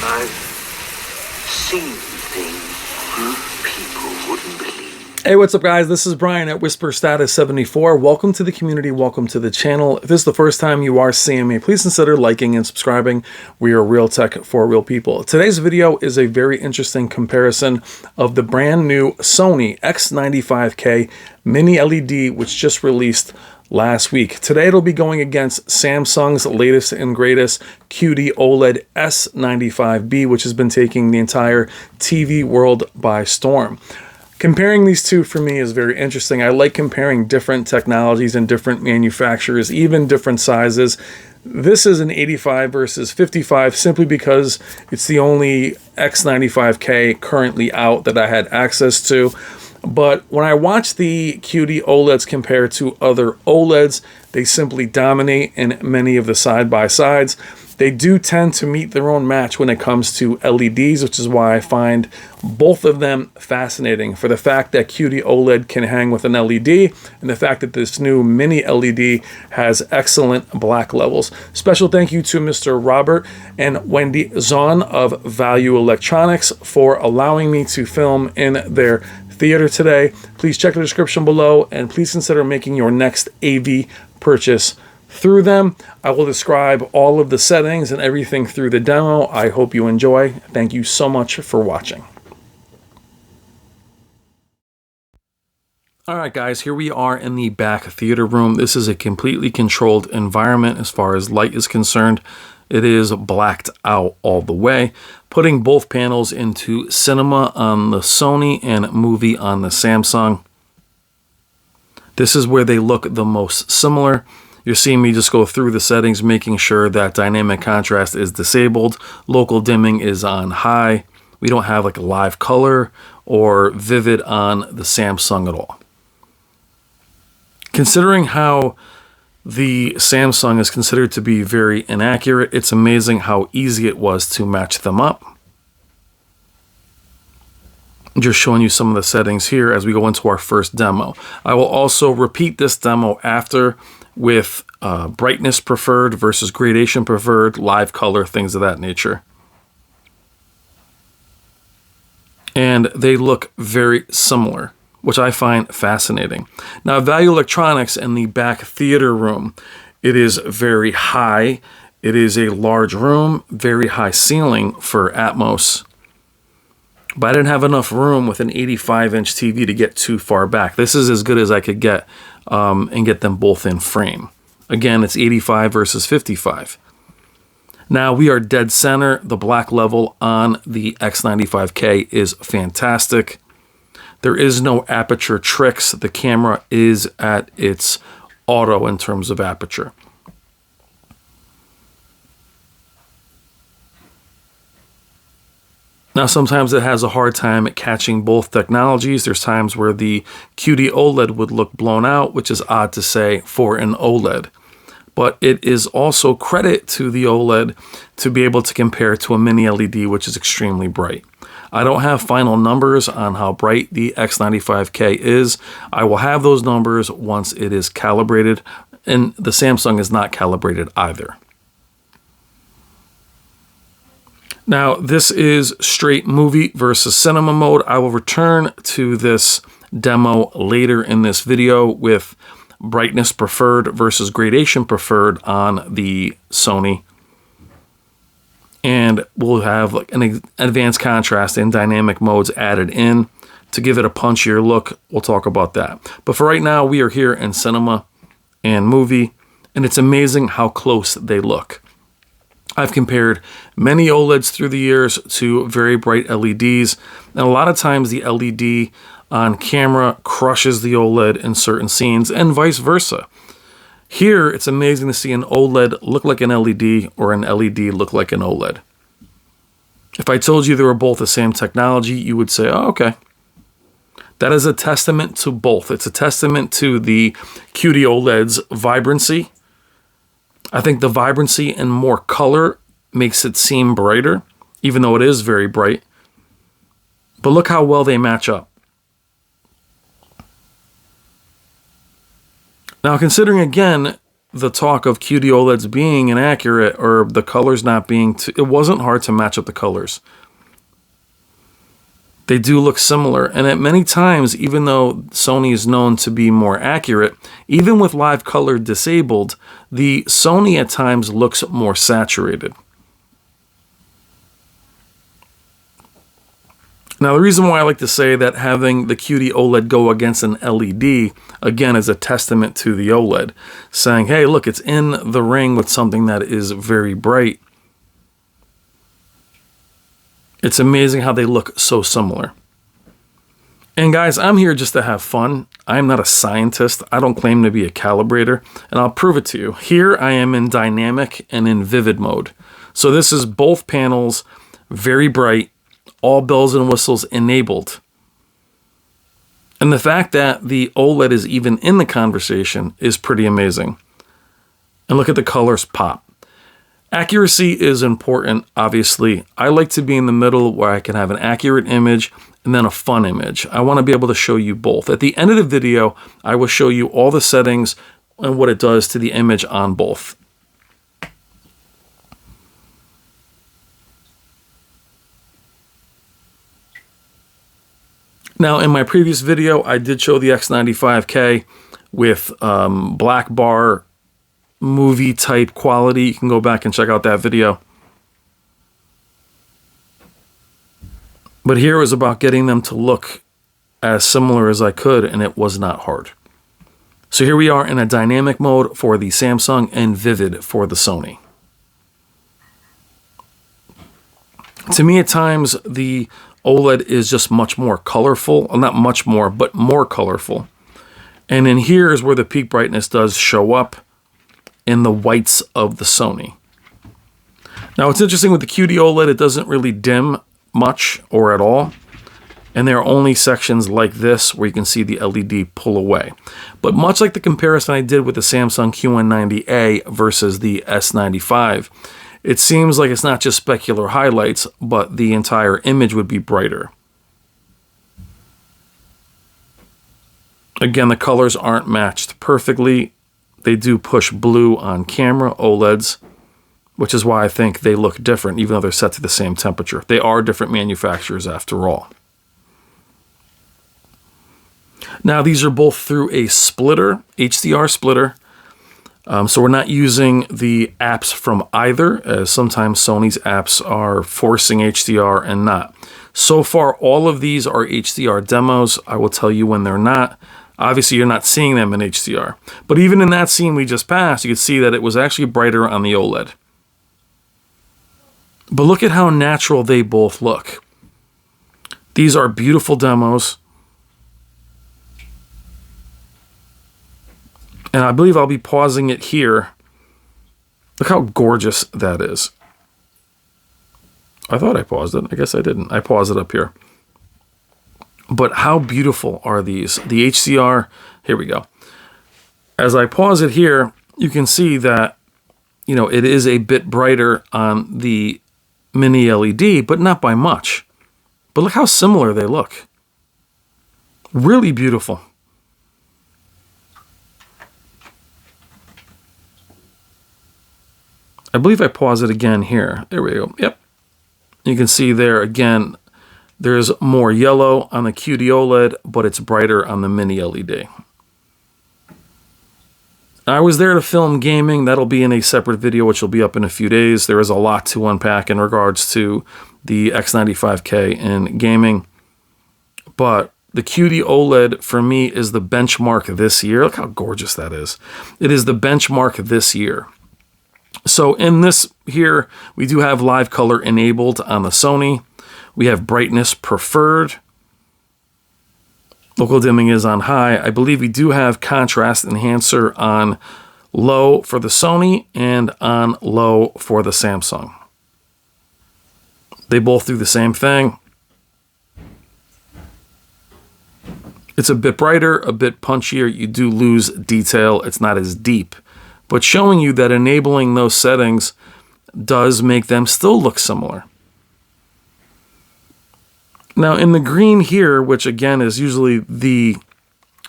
I've seen things people wouldn't believe. Hey, what's up guys? This is Brian at Whisper Status 74. Welcome to the community, welcome to the channel. If this is the first time you are seeing me, please consider liking and subscribing. We are real tech for real people. Today's video is a very interesting comparison of the brand new Sony X95K mini LED, which just released last week. Today it'll be going against Samsung's latest and greatest Qd-Oled S95B, which has been taking the entire TV world by storm. Comparing these two for me is very interesting. I like comparing different technologies and different manufacturers, even different sizes. This is an 85 versus 55 simply because it's the only X95K currently out that I had access to. But when I watch the Qd-Oleds compared to other OLEDs, they simply dominate in many of the side-by-sides. They do tend to meet their own match when it comes to LEDs, which is why I find both of them fascinating. For the fact that Qd-Oled can hang with an LED, and the fact that this new mini LED has excellent black levels. Special thank you to Mr. Robert and Wendy Zahn of Value Electronics for allowing me to film in their theater today. Please check the description below and please consider making your next AV purchase through them. I will describe all of the settings and everything through the demo. I hope you enjoy. Thank you so much for watching. All right, guys, here we are in the back theater room. This is a completely controlled environment as far as light is concerned. It is blacked out all the way, putting both panels into cinema on the Sony and movie on the Samsung. This is where they look the most similar. You're seeing me just go through the settings, making sure that dynamic contrast is disabled. Local dimming is on high. We don't have like a live color or vivid on the Samsung at all. Considering how the Samsung is considered to be very inaccurate, it's amazing how easy it was to match them up. Just showing you some of the settings here as we go into our first demo. I will also repeat this demo after with brightness preferred versus gradation preferred, live color, things of that nature. And they look very similar, which I find fascinating. Now, Value Electronics in the back theater room, it is very high. It is a large room, very high ceiling for Atmos. But I didn't have enough room with an 85-inch TV to get too far back. This is as good as I could get and get them both in frame. Again, it's 85 versus 55. Now we are dead center. The black level on the X95K is fantastic. There is no aperture tricks. The camera is at its auto in terms of aperture. Now, sometimes it has a hard time at catching both technologies. There's times where the Qd-Oled would look blown out, which is odd to say for an OLED. But it is also credit to the OLED to be able to compare to a mini LED, which is extremely bright. I don't have final numbers on how bright the X95K is. I will have those numbers once it is calibrated, and the Samsung is not calibrated either. Now, this is straight movie versus cinema mode. I will return to this demo later in this video with brightness preferred versus gradation preferred on the Sony. And we'll have like an advanced contrast and dynamic modes added in to give it a punchier look. We'll talk about that. But for right now, we are here in cinema and movie, and it's amazing how close they look. I've compared many OLEDs through the years to very bright LEDs, and a lot of times the LED on camera crushes the OLED in certain scenes, and vice versa. Here, it's amazing to see an OLED look like an LED or an LED look like an OLED. If I told you they were both the same technology, you would say, oh, okay. That is a testament to both. It's a testament to the Qd-Oled's vibrancy. I think the vibrancy and more color makes it seem brighter, even though it is very bright. But look how well they match up. Now, considering again the talk of Qd-Oleds being inaccurate or the colors not being, it wasn't hard to match up the colors. They do look similar, and at many times, even though Sony is known to be more accurate, even with live color disabled, the Sony at times looks more saturated. Now, the reason why I like to say that having the Qd-Oled go against an LED, again, is a testament to the OLED, saying, hey, look, it's in the ring with something that is very bright. It's amazing how they look so similar. And guys, I'm here just to have fun. I'm not a scientist. I don't claim to be a calibrator, and I'll prove it to you. Here I am in dynamic and in vivid mode. So this is both panels, very bright, all bells and whistles enabled. And the fact that the OLED is even in the conversation is pretty amazing. And look at the colors pop. Accuracy is important, obviously. I like to be in the middle where I can have an accurate image and then a fun image. I want to be able to show you both. At the end of the video, I will show you all the settings and what it does to the image on both. Now, in my previous video, I did show the X95K with black bar movie type quality. You can go back and check out that video. But here was about getting them to look as similar as I could, and it was not hard. So here we are in a dynamic mode for the Samsung and vivid for the Sony. To me, at times, the OLED is just much more colorful. Well, not much more, but more colorful. And in here is where the peak brightness does show up in the whites of the Sony. Now, it's interesting with the Qd-Oled, it doesn't really dim much or at all. And there are only sections like this where you can see the LED pull away. But much like the comparison I did with the Samsung Q190A versus the S95, it seems like it's not just specular highlights, but the entire image would be brighter. Again, the colors aren't matched perfectly. They do push blue on camera, OLEDs, which is why I think they look different, even though they're set to the same temperature. They are different manufacturers after all. Now, these are both through a splitter, HDR splitter. So we're not using the apps from either, as sometimes Sony's apps are forcing HDR and not. So far, all of these are HDR demos. I will tell you when they're not. Obviously, you're not seeing them in HDR. But even in that scene we just passed, you could see that it was actually brighter on the OLED. But look at how natural they both look. These are beautiful demos. And I believe I'll be pausing it here. Look how gorgeous that is. I thought I paused it. I guess I didn't. I paused it up here. But how beautiful are these? The HDR, here we go. As I pause it here, you can see that, you know, it is a bit brighter on the mini LED, but not by much. But look how similar they look. Really beautiful. I believe I pause it again here. There we go. Yep. You can see there again, there's more yellow on the Qd-Oled, but it's brighter on the mini LED. I was there to film gaming. That'll be in a separate video, which will be up in a few days. There is a lot to unpack in regards to the X95K in gaming. But the Qd-Oled, for me, is the benchmark this year. Look how gorgeous that is. It is the benchmark this year. So in this here, we do have live color enabled on the Sony. We have brightness preferred. Local dimming is on high. I believe we do have contrast enhancer on low for the Sony and on low for the Samsung. They both do the same thing. It's a bit brighter, a bit punchier. You do lose detail. It's not as deep. But showing you that enabling those settings does make them still look similar. Now in the green here, which again is usually the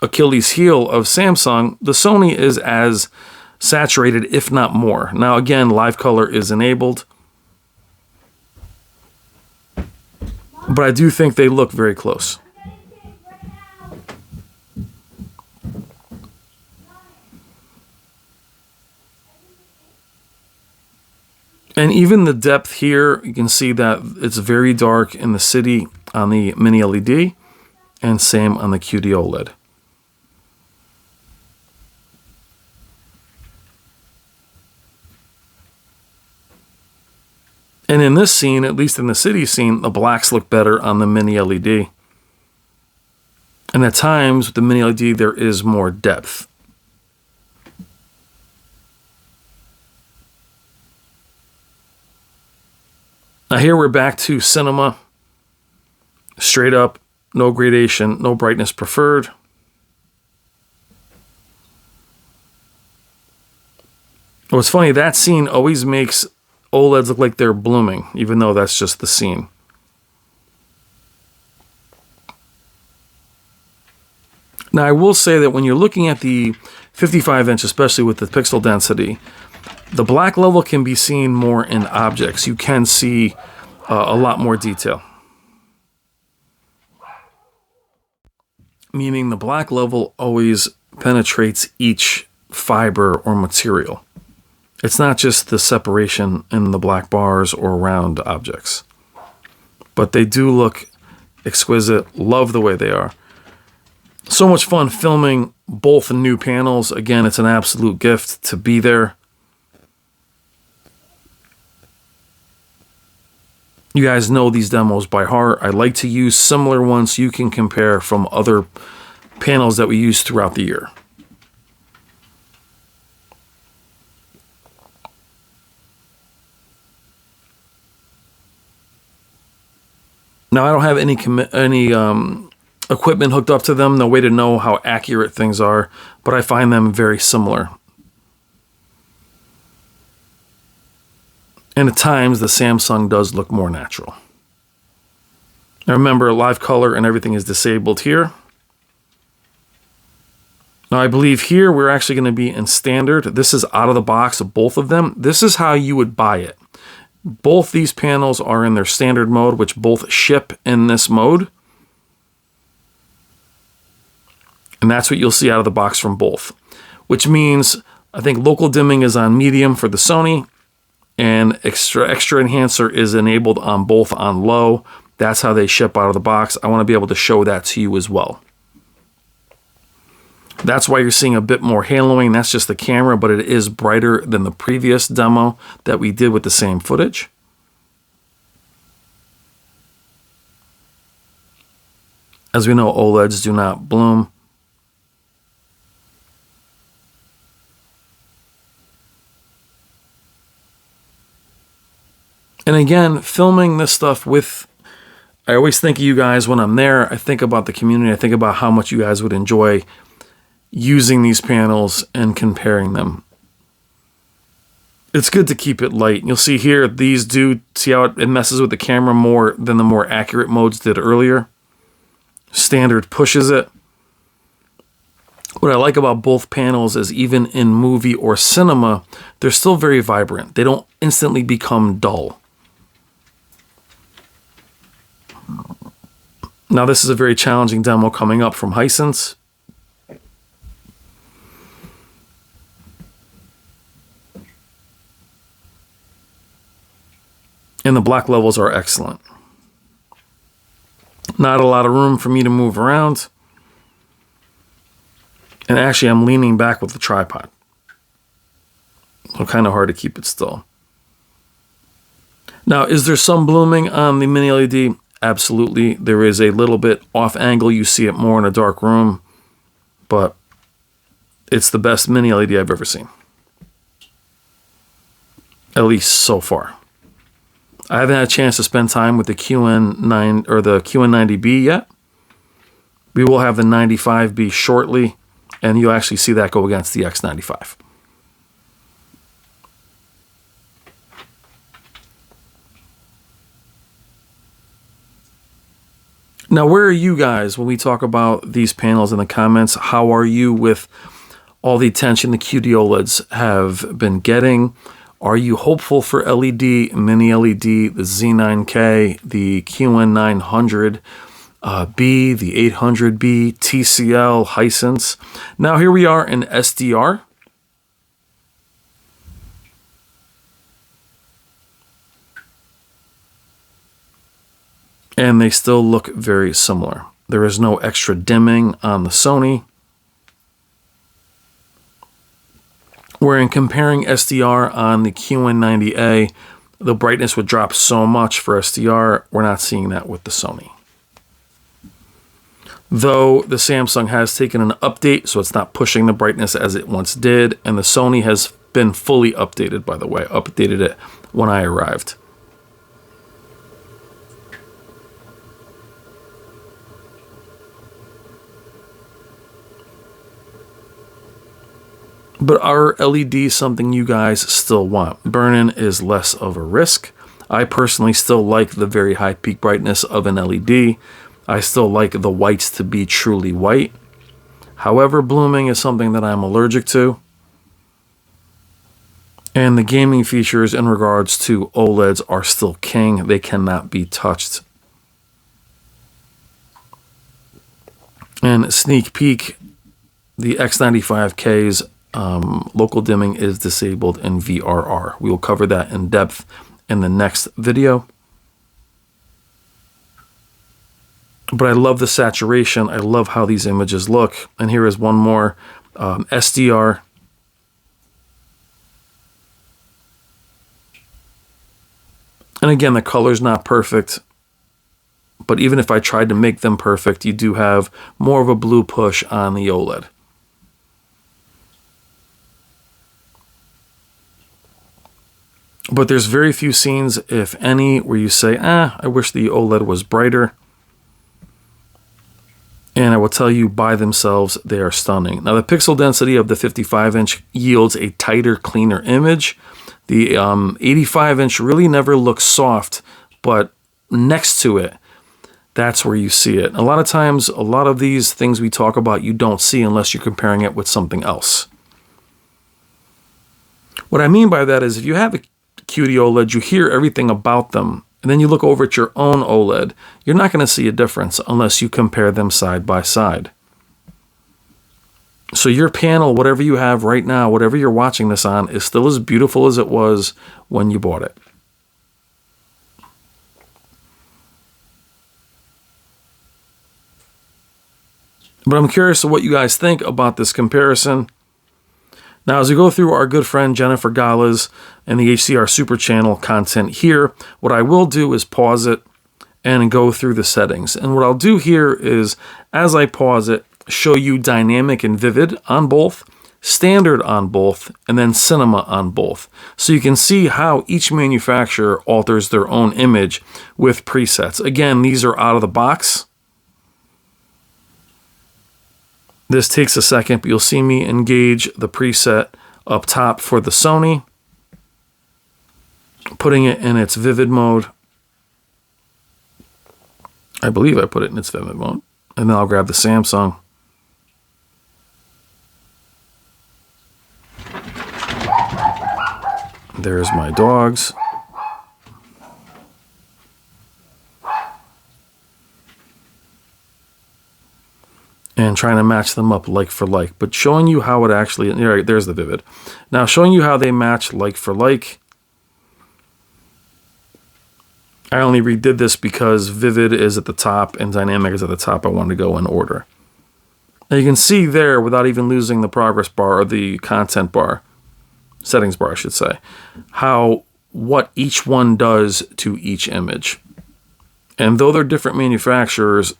Achilles heel of Samsung, the Sony is as saturated, if not more. Now again, live color is enabled, but I do think they look very close. And even the depth here, you can see that it's very dark in the city on the mini LED, and same on the Qd-Oled. And in this scene, at least in the city scene, the blacks look better on the mini LED. And at times, with the mini LED, there is more depth. Now here we're back to cinema. Straight up, no gradation, no brightness preferred. What's funny, that scene always makes OLEDs look like they're blooming, even though that's just the scene. Now I will say that when you're looking at the 55-inch, especially with the pixel density, the black level can be seen more in objects. You can see a lot more detail. Meaning the black level always penetrates each fiber or material. It's not just the separation in the black bars or round objects. But they do look exquisite. Love the way they are. So much fun filming both new panels. Again, it's an absolute gift to be there. You guys know these demos by heart. I like to use similar ones so you can compare from other panels that we use throughout the year. Now, I don't have any equipment hooked up to them, no way to know how accurate things are, but I find them very similar. And at times, the Samsung does look more natural. Now remember, live color and everything is disabled here. Now I believe here we're actually going to be in standard. This is out of the box of both of them. This is how you would buy it. Both these panels are in their standard mode, which both ship in this mode. And that's what you'll see out of the box from both. Which means, I think local dimming is on medium for the Sony, and extra enhancer is enabled on both on low. That's how they ship out of the box. I want to be able to show that to you as well. That's why you're seeing a bit more haloing. That's just the camera, but it is brighter than the previous demo that we did with the same footage. As we know, OLEDs do not bloom. And again, filming this stuff with, I always think of you guys when I'm there. I think about the community. I think about how much you guys would enjoy using these panels and comparing them. It's good to keep it light. You'll see here, these do, see how it messes with the camera more than the more accurate modes did earlier. Standard pushes it. What I like about both panels is even in movie or cinema, they're still very vibrant. They don't instantly become dull. Now this is a very challenging demo coming up from Hisense. And the black levels are excellent. Not a lot of room for me to move around. And actually I'm leaning back with the tripod. So kind of hard to keep it still. Now, is there some blooming on the mini LED? Absolutely. There is a little bit off angle. You see it more in a dark room, but it's the best mini LED I've ever seen. At least so far. I haven't had a chance to spend time with the QN9 or the QN90B yet. We will have the 95B shortly, and you'll actually see that go against the X95. Now, where are you guys when we talk about these panels in the comments? How are you with all the attention the QD-OLEDs have been getting. Are you hopeful for LED, Mini LED, the Z9K, the QN900B, the 800B, TCL, Hisense? Now here we are in SDR. And they still look very similar. There is no extra dimming on the Sony. Where in comparing SDR on the QN90A, the brightness would drop so much for SDR, we're not seeing that with the Sony. Though the Samsung has taken an update, so it's not pushing the brightness as it once did, and the Sony has been fully updated, by the way. Updated it when I arrived. But are LEDs something you guys still want? Burn-in is less of a risk. I personally still like the very high peak brightness of an LED. I still like the whites to be truly white. However, blooming is something that I'm allergic to. And the gaming features in regards to OLEDs are still king. They cannot be touched. And sneak peek, the X95K's local dimming is disabled in VRR. We will cover that in depth in the next video. But I love the saturation. I love how these images look. And here is one more SDR. And again, the color's not perfect. But even if I tried to make them perfect, you do have more of a blue push on the OLED. But there's very few scenes, if any, where you say, I wish the OLED was brighter. And I will tell you, by themselves, they are stunning. Now, the pixel density of the 55-inch yields a tighter, cleaner image. The 85-inch really never looks soft, but next to it, that's where you see it. A lot of times, a lot of these things we talk about, you don't see unless you're comparing it with something else. What I mean by that is if you have a Qd-Oled, you hear everything about them, and then you look over at your own OLED, you're not going to see a difference unless you compare them side by side. So your panel, whatever you have right now, whatever you're watching this on, is still as beautiful as it was when you bought it. But I'm curious of what you guys think about this comparison. Now, as we go through our good friend Jennifer Gala's and the HCR Super Channel content here, what I will do is pause it and go through the settings. And what I'll do here is, as I pause it, show you dynamic and vivid on both, standard on both, and then cinema on both. So you can see how each manufacturer alters their own image with presets. Again, these are out of the box. This takes a second, but you'll see me engage the preset up top for the Sony, putting it in its vivid mode. I believe I put it in its vivid mode. And then I'll grab the Samsung. There's my dogs. And trying to match them up like for like, but showing you how it actually, there's the vivid. Now showing you how they match like for like. I only redid this because vivid is at the top and dynamic is at the top. I wanted to go in order. Now you can see there, without even losing the progress bar or the content bar, settings bar I should say, what each one does to each image. And though they're different manufacturers,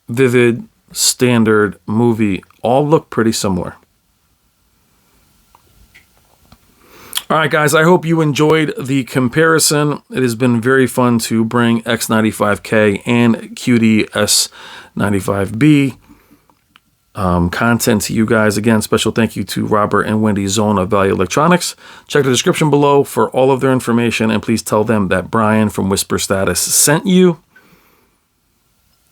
vivid, standard, movie, all look pretty similar. All right, guys, I hope you enjoyed the comparison. It has been very fun to bring X95K and Qd-S95B content to you guys. Again, special thank you to Robert and Wendy Zone of Value Electronics. Check the description below for all of their information, and please tell them that Brian from Whisper Status sent you.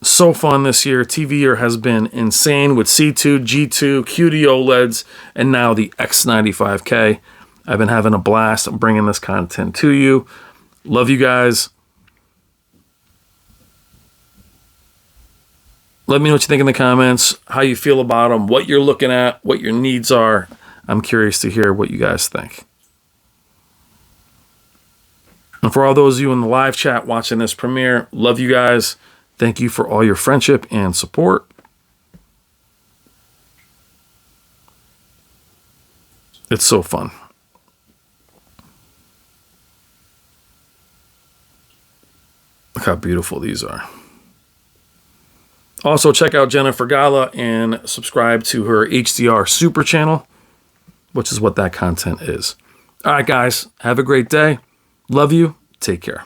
So fun this year. TV year has been insane with C2, G2, Qd-Oleds, and now the X95K. I've been having a blast bringing this content to you. Love you guys. Let me know what you think in the comments, how you feel about them, what you're looking at, what your needs are. I'm curious to hear what you guys think. And for all those of you in the live chat watching this premiere, love you guys. Thank you for all your friendship and support. It's so fun. Look how beautiful these are. Also, check out Jennifer Gala and subscribe to her HDR Super channel, which is what that content is. All right, guys, have a great day. Love you. Take care.